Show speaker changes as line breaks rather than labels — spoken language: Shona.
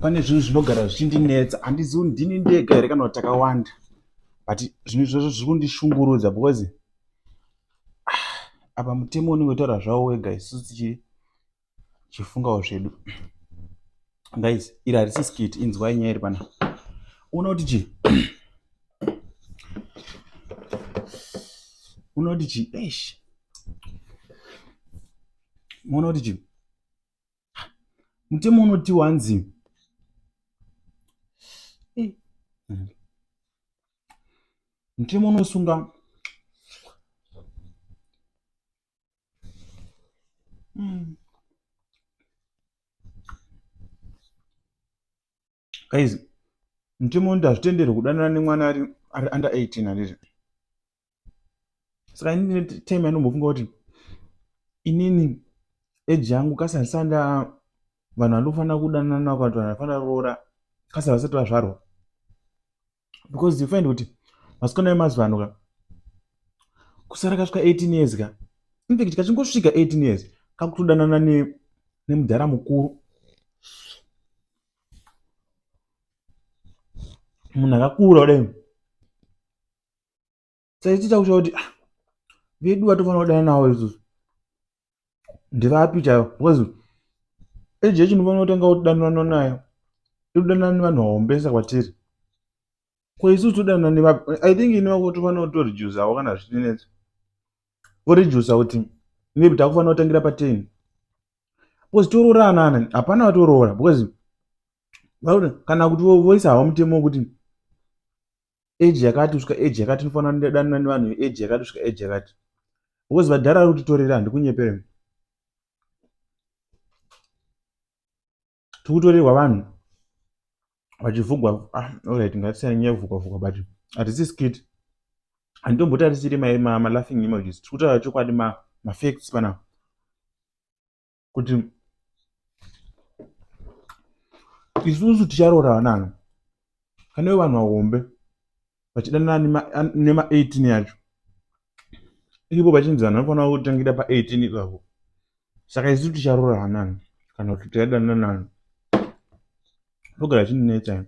pane zvinhu zvinogara zvichindinetsa. Handizivi kuti ndini ndega here kana kuti takawanda, but zvinhu izvozvo zviri kundishungurudza because apa mutemo unenge utaura zvavo wega, isusu tichifungawo zvedu. Guys, iri harisi skit, inzwai nyaya iri pana. Una kuti chi? Una kuti chi? Eish. Muona kuti chi? Mutemo unoti wanzi mutemo unosunga guys, mutemo unoti hazvitenderwi kudanana nemwana ari under 18 handizvo. Saka inini time yanombofunga kuti inini eji yangu kasasanda vanhu vanofanira kudanana kana kuti vanhu vanofanira kuroora kasa vasati vazvarwa, because you find kuti masikana emazuva ano ka kusara kasvika 18 years ka, infact kachingosvika 18 years kakutodanana nemudhara mukuru, munhu akakura kudai. Saka ichiita kushaura kuti vedu vatofanira kudanana navo isusu ndevapi chaivo, because eji yechi unofanira kutanga kudanana nayo todanana nevanhu vahombesa kwatiri. Ko isusu todanana nevapi? I think ine vako tofanira kutoredusawo kana zvichinetsa, voredusa kuti maybe takufanira kutangira pa10, because toroorana hapana vatoroora, because kana kuti voisa hava mutemo wekuti eji yakati kusvika eji yakati inofanira kudanana nevanhu eji yakati kusvika eji yakati, because vadhara vari kutitorera. Handikunyepere, tikutorerwa vanhu vachivhugwa. Alright, ngatisiyane nyaya yekuvhugwa but hatisi skit, handitombotarisiri malaughing emojis, tiri kutaura chokwadi, mafacts pana kuti isusu ticharoora vanhu kana ivo vanhu vahombe vachidanana nema18 yacho, ipo pachinzi vanhu vanofanira kutangira pa18 ipapo. Saka isusu ticharoora vanhu kana kuti tikadanana nanhu, togara chindinetsa.